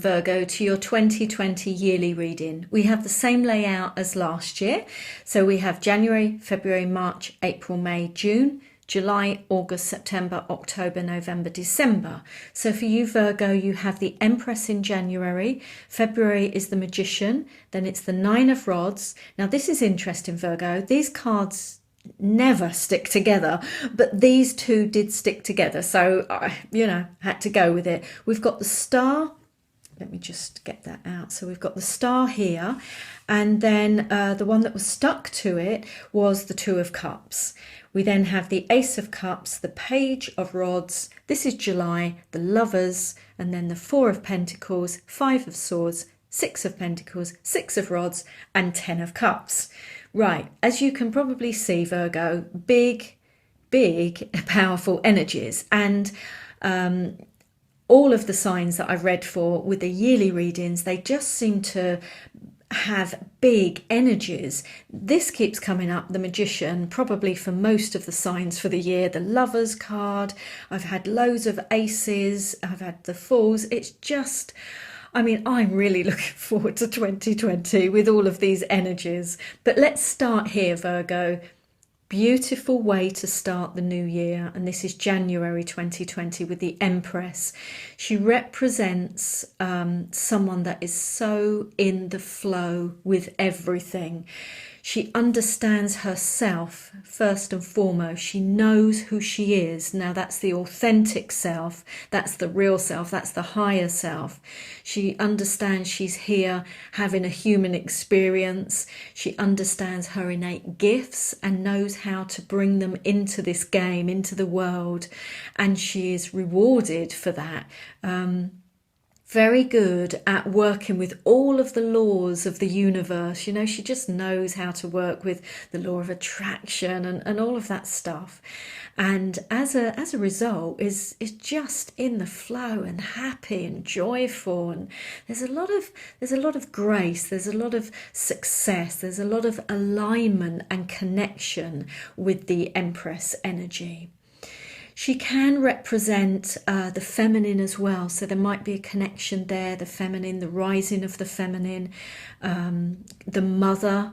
Virgo, to your 2020 yearly reading. We have the same layout as last year. So we have January, February, March, April, May, June, July, August, September, October, November, December. So for you, Virgo, you have the Empress in January. February is the Magician. Then it's the Nine of Rods. Now this is interesting, Virgo. These cards never stick together, but these two did stick together, so I had to go with it. We've got the Star. Let me just get that out. So we've got the Star here, and then the one that was stuck to it was the Two of Cups. We then have the Ace of Cups, the Page of Rods. This is July, the Lovers, and then the Four of Pentacles, Five of Swords, Six of Pentacles, Six of Rods, and Ten of Cups. Right, as you can probably see, Virgo, big, powerful energies. And all of the signs that I've read for with the yearly readings, they just seem to have big energies. This keeps coming up, the Magician, probably for most of the signs for the year. The Lovers card, I've had loads of aces, I've had the Fools. It's just... I'm really looking forward to 2020 with all of these energies. But let's start here, Virgo. Beautiful way to start the new year. And this is January 2020 with the Empress. She represents someone that is so in the flow with everything. She understands herself first and foremost. She knows who she is. Now that's the authentic self. That's the real self. That's the higher self. She understands she's here having a human experience. She understands her innate gifts and knows how to bring them into this game, into the world. And she is rewarded for that. Very good at working with all of the laws of the universe. She just knows how to work with the law of attraction and all of that stuff. And as a result is just in the flow and happy and joyful. And there's a lot of grace, there's a lot of success, there's a lot of alignment and connection with the Empress energy. She can represent the feminine as well. So there might be a connection there, the feminine, the rising of the feminine, the mother.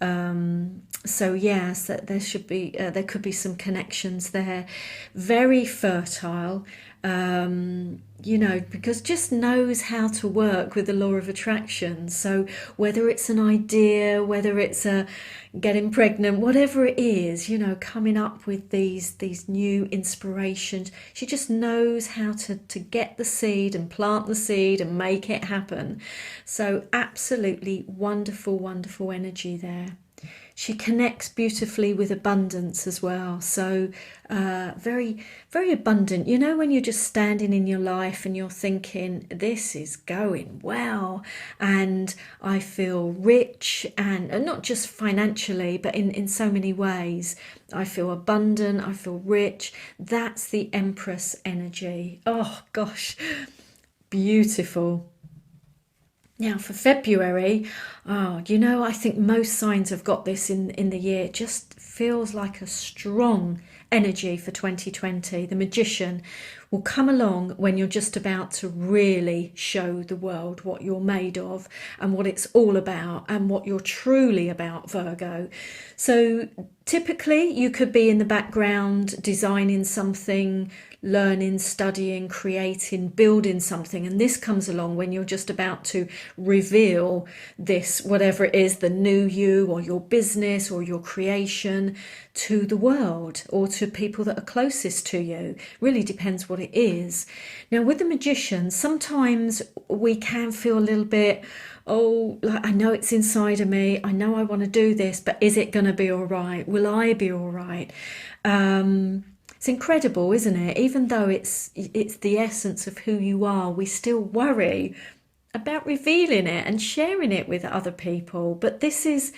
So yes, there could be some connections there. Very fertile, because just knows how to work with the law of attraction. So whether it's an idea, whether it's getting pregnant, whatever it is, coming up with these new inspirations, she just knows how to get the seed and plant the seed and make it happen. So absolutely wonderful, wonderful energy there. She connects beautifully with abundance as well. So very, very abundant. When you're just standing in your life and you're thinking, this is going well and I feel rich, and not just financially, but in so many ways. I feel abundant, I feel rich. That's the Empress energy. Oh gosh, beautiful. Now for February, I think most signs have got this in the year. It just feels like a strong energy for 2020. The Magician will come along when you're just about to really show the world what you're made of and what it's all about and what you're truly about, Virgo. So typically you could be in the background designing something, learning, studying, creating, building something, and this comes along when you're just about to reveal this, whatever it is, the new you or your business or your creation, to the world or to people that are closest to you. Really depends what it is. Now with the Magician, sometimes we can feel a little bit, I know it's inside of me, I know I want to do this, but is it going to be all right? Will I be all right? It's incredible, isn't it? Even though it's the essence of who you are, we still worry about revealing it and sharing it with other people. But this is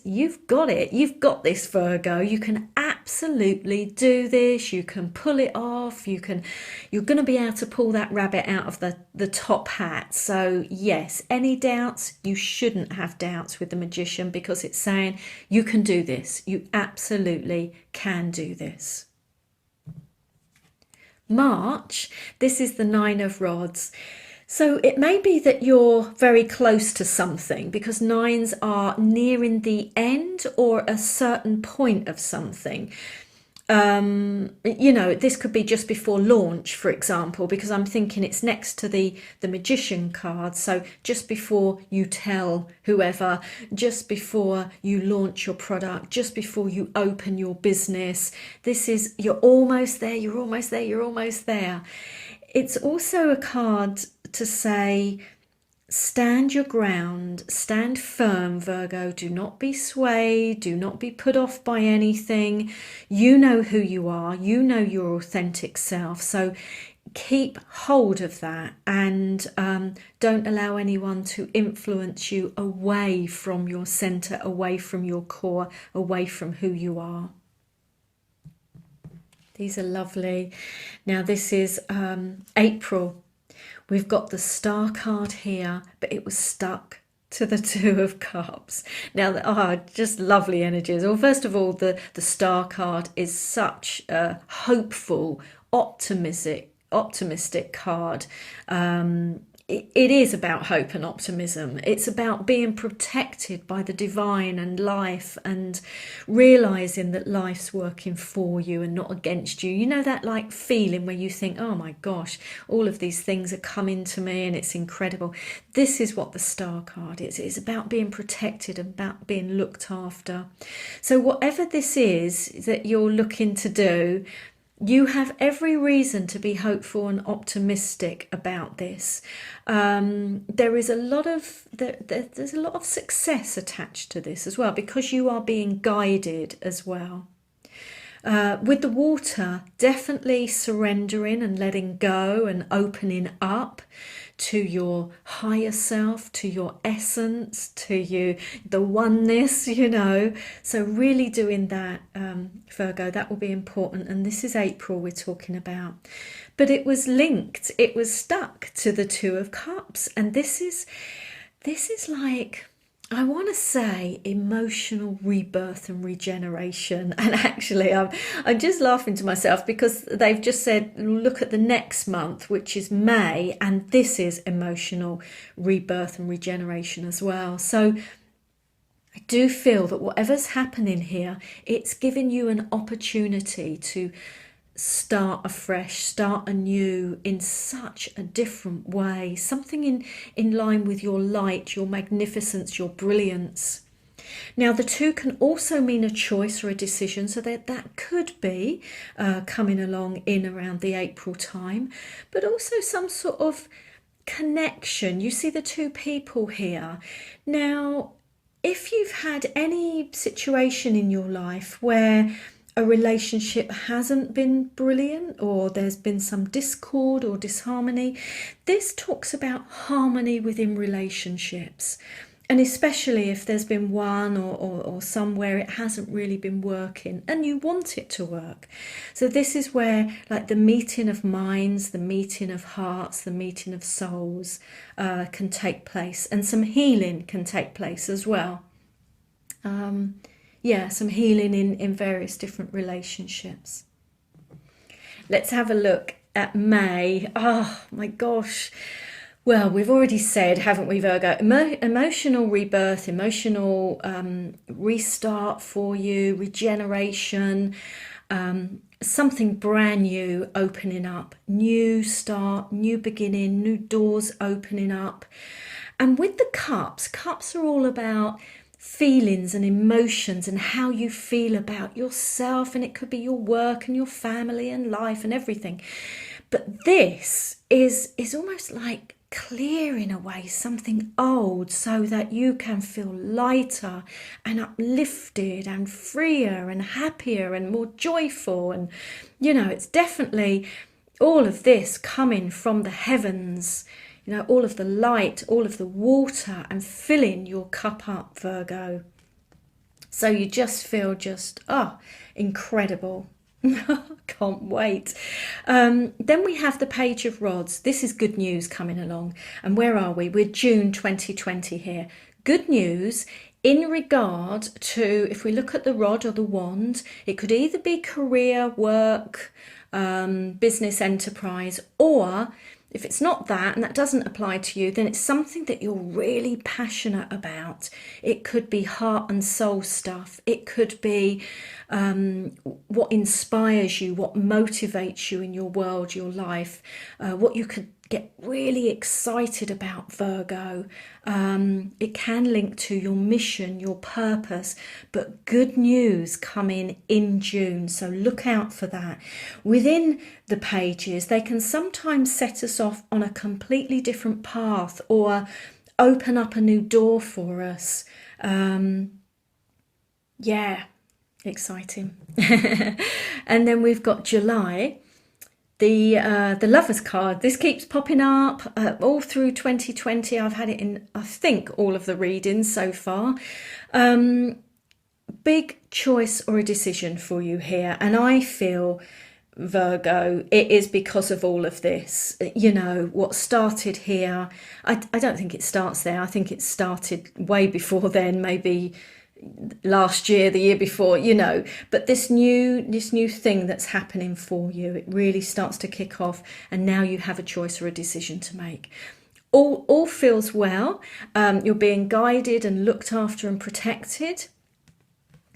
you've got it. You've got this, Virgo. You can absolutely do this. You can pull it off. You're going to be able to pull that rabbit out of the top hat. So yes, any doubts, you shouldn't have doubts with the Magician, because it's saying you can do this. You absolutely can do this. March, this is the Nine of Rods. So it may be that you're very close to something because nines are nearing the end or a certain point of something. This could be just before launch, for example, because I'm thinking it's next to the magician card. So just before you tell whoever, just before you launch your product, just before you open your business, you're almost there, you're almost there, you're almost there. It's also a card to say, stand your ground, stand firm, Virgo. Do not be swayed, do not be put off by anything. You know who you are, you know your authentic self. So keep hold of that and don't allow anyone to influence you away from your center, away from your core, away from who you are. These are lovely. Now this is April. We've got the Star card here, but it was stuck to the Two of Cups. Now, just lovely energies. Well, first of all, the Star card is such a hopeful, optimistic card. It is about hope and optimism. It's about being protected by the divine and life and realizing that life's working for you and not against you. You know that like feeling where you think, oh my gosh, all of these things are coming to me and it's incredible. This is what the Star card is. It's about being protected, about being looked after. So whatever this is that you're looking to do, you have every reason to be hopeful and optimistic about this. There is a lot of there's a lot of success attached to this as well because you are being guided as well. With the water, definitely surrendering and letting go and opening up to your higher self, to your essence, to the oneness, So really doing that, Virgo, that will be important. And this is April we're talking about. But it was linked, it was stuck to the Two of Cups. And this is like, I want to say emotional rebirth and regeneration. And actually, I'm just laughing to myself because they've just said, look at the next month, which is May, and this is emotional rebirth and regeneration as well. So I do feel that whatever's happening here, it's giving you an opportunity to start afresh, start anew in such a different way, something in line with your light, your magnificence, your brilliance. Now the two can also mean a choice or a decision, so that could be coming along in around the April time, but also some sort of connection. You see the two people here. Now, if you've had any situation in your life where a relationship hasn't been brilliant or there's been some discord or disharmony, this talks about harmony within relationships. And especially if there's been one or somewhere it hasn't really been working and you want it to work. So this is where like the meeting of minds, the meeting of hearts, the meeting of souls can take place, and some healing can take place as well. Some healing in various different relationships. Let's have a look at May. Oh my gosh. Well, we've already said, haven't we, Virgo? Emotional rebirth, emotional restart for you, regeneration, something brand new opening up, new start, new beginning, new doors opening up. And with the cups are all about feelings and emotions and how you feel about yourself, and it could be your work and your family and life and everything. But this is almost like clearing away something old so that you can feel lighter and uplifted and freer and happier and more joyful. And it's definitely all of this coming from the heavens, all of the light, all of the water, and filling your cup up, Virgo. So you just feel incredible. Can't wait. Then we have the Page of Rods. This is good news coming along. And where are we? We're June 2020 here. Good news in regard to, if we look at the rod or the wand, it could either be career, work, business, enterprise, or If it's not that, and that doesn't apply to you, then it's something that you're really passionate about. It could be heart and soul stuff. It could be what inspires you, what motivates you in your world, your life, what you could get really excited about, Virgo. It can link to your mission, your purpose, but good news coming in June, so look out for that. Within the pages, they can sometimes set us off on a completely different path or open up a new door for us. Yeah, exciting. And then we've got July. The Lovers card. This keeps popping up all through 2020. I've had it in, I think, all of the readings so far. Big choice or a decision for you here, and I feel, Virgo, it is because of all of this. You know, what started here, I don't think it starts there. I think it started way before then, maybe last year, the year before, you know, but this new thing that's happening for you, it really starts to kick off, and now you have a choice or a decision to make. All feels well. You're being guided and looked after and protected.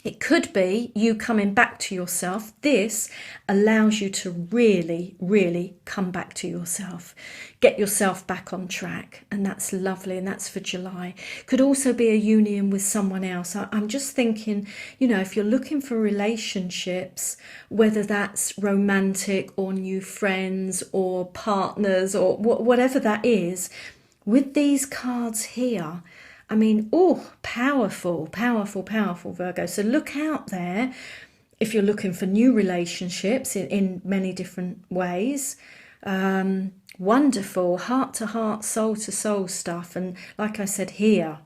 It could be you coming back to yourself. This allows you to really, really come back to yourself. Get yourself back on track. And that's lovely. And that's for July. Could also be a union with someone else. I'm just thinking, you know, if you're looking for relationships, whether that's romantic or new friends or partners or whatever that is, with these cards here, I mean, oh, powerful, powerful, powerful, Virgo. So look out there if you're looking for new relationships in many different ways. Wonderful, heart to heart, soul to soul stuff. And like I said here,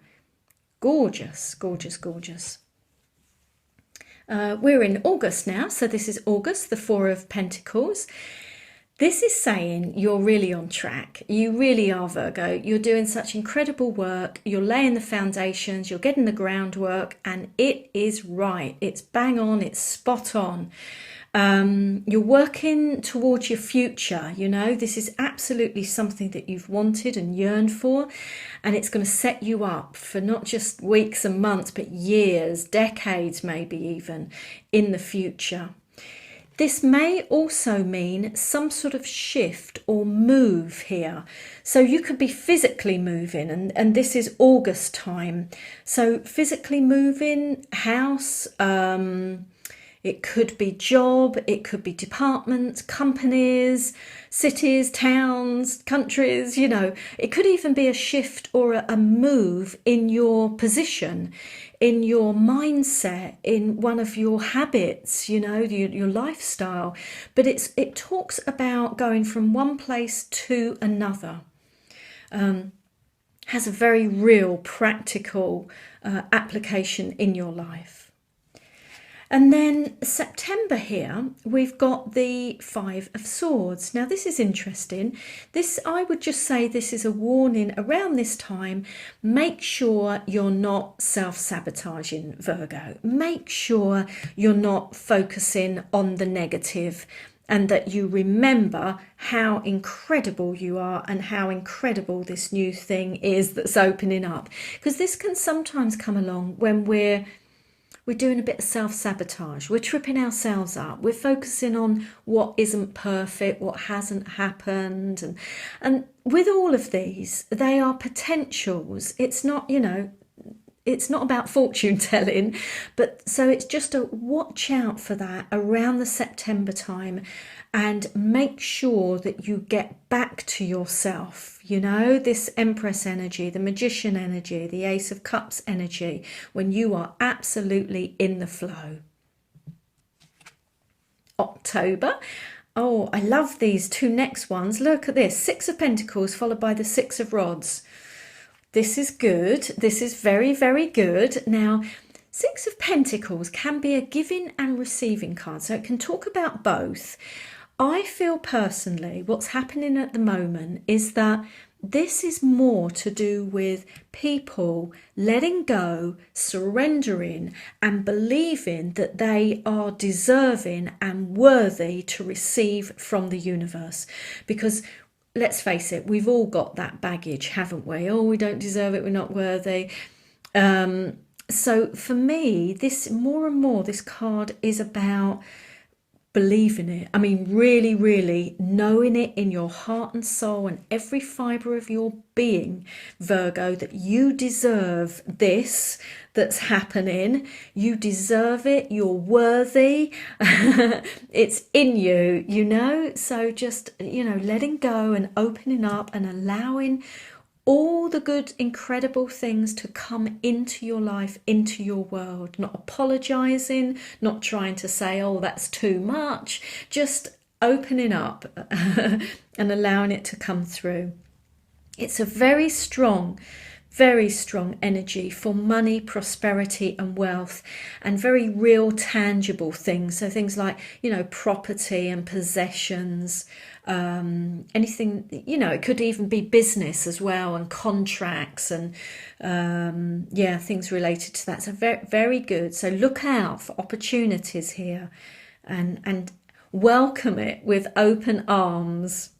gorgeous, gorgeous, gorgeous. We're in August now. So this is August, the Four of Pentacles. This is saying you're really on track. You really are, Virgo. You're doing such incredible work. You're laying the foundations. You're getting the groundwork. And it is right. It's bang on. It's spot on. You're working towards your future. You know, this is absolutely something that you've wanted and yearned for. And it's going to set you up for not just weeks and months, but years, decades, maybe even in the future. This may also mean some sort of shift or move here. So you could be physically moving, and this is August time. So physically moving, house, it could be job, it could be departments, companies, cities, towns, countries, you know. It could even be a shift or a move in your position, in your mindset, in one of your habits, you know, your lifestyle. But it talks about going from one place to another. Has a very real, practical application in your life. And then September here, we've got the Five of Swords. Now, this is interesting. This, I would just say this is a warning around this time. Make sure you're not self-sabotaging, Virgo. Make sure you're not focusing on the negative, and that you remember how incredible you are and how incredible this new thing is that's opening up. Because this can sometimes come along when we're doing a bit of self-sabotage. We're tripping ourselves up. We're focusing on what isn't perfect, what hasn't happened. And with all of these, they are potentials. It's not, you know, it's not about fortune telling, but so it's just a watch out for that around the September time, and make sure that you get back to yourself. You know, this Empress energy, the Magician energy, the Ace of Cups energy, when you are absolutely in the flow. October. Oh, I love these two next ones. Look at this. Six of Pentacles followed by the Six of Rods. This is good. This is very, very good. Now, Six of Pentacles can be a giving and receiving card, so it can talk about both. I feel personally what's happening at the moment is that this is more to do with people letting go, surrendering, and believing that they are deserving and worthy to receive from the universe. Because let's face it, we've all got that baggage, haven't we? Oh, we don't deserve it, we're not worthy. So for me, this more and more, this card is about believing it. I mean, really, really knowing it in your heart and soul and every fibre of your being, Virgo, that you deserve this that's happening. You deserve it. You're worthy. It's in you, you know? So just, you know, letting go and opening up and allowing all the good, incredible things to come into your life, into your world, not apologizing, not trying to say, oh, that's too much, just opening up and allowing it to come through. It's a very strong energy for money, prosperity, and wealth, and very real, tangible things. So things like, you know, property and possessions, anything, you know, it could even be business as well, and contracts, and yeah, things related to that. So very, very good. So look out for opportunities here, and welcome it with open arms.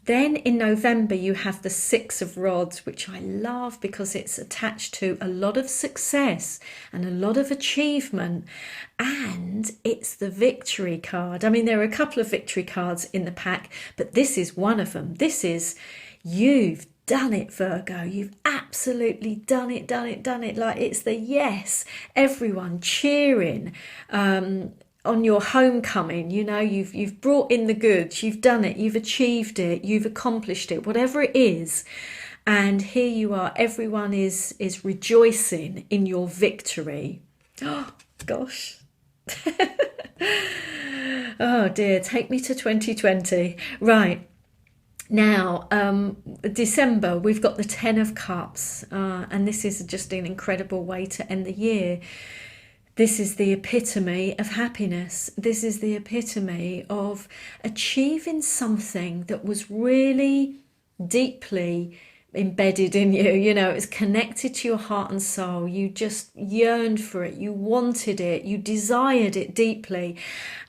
Then in November, you have the Six of Rods, which I love because it's attached to a lot of success and a lot of achievement. And it's the victory card. I mean, there are a couple of victory cards in the pack, but this is one of them. This is, you've done it, Virgo. You've absolutely done it. Like, it's the yes. Everyone cheering. On your homecoming, you know, you've brought in the goods, you've done it, you've achieved it, you've accomplished it, whatever it is. And here you are, everyone is rejoicing in your victory. Oh, gosh. Oh dear, take me to 2020. Right. Now, December, we've got the Ten of Cups, and this is just an incredible way to end the year. This is the epitome of happiness. This is the epitome of achieving something that was really deeply embedded in you. You know, it's connected to your heart and soul. You just yearned for it. You wanted it. You desired it deeply.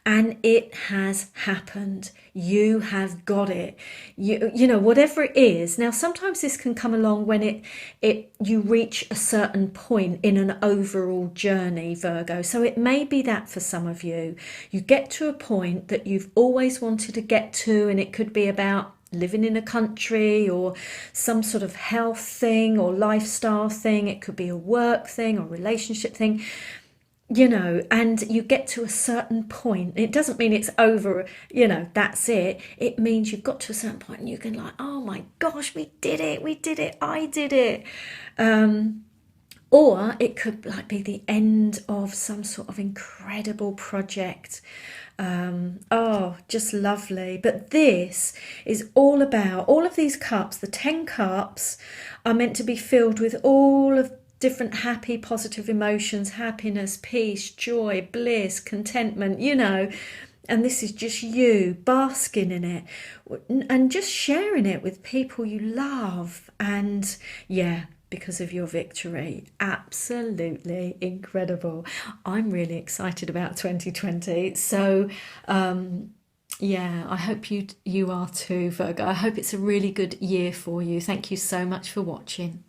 And it has happened. You have got it. You know, whatever it is. Now, sometimes this can come along when you reach a certain point in an overall journey, Virgo. So it may be that for some of you. You get to a point that you've always wanted to get to, and it could be about living in a country or some sort of health thing or lifestyle thing. It could be a work thing or relationship thing. You know, and you get to a certain point. It doesn't mean it's over, you know, that's it. It means you've got to a certain point and you can like, oh my gosh, we did it, I did it. Or it could like be the end of some sort of incredible project. Oh, just lovely. But this is all about, all of these cups, the 10 cups are meant to be filled with all of different happy, positive emotions, happiness, peace, joy, bliss, contentment, you know. And this is just you basking in it and just sharing it with people you love. And yeah, because of your victory. Absolutely incredible. I'm really excited about 2020. So yeah, I hope you are too, Virgo. I hope it's a really good year for you. Thank you so much for watching.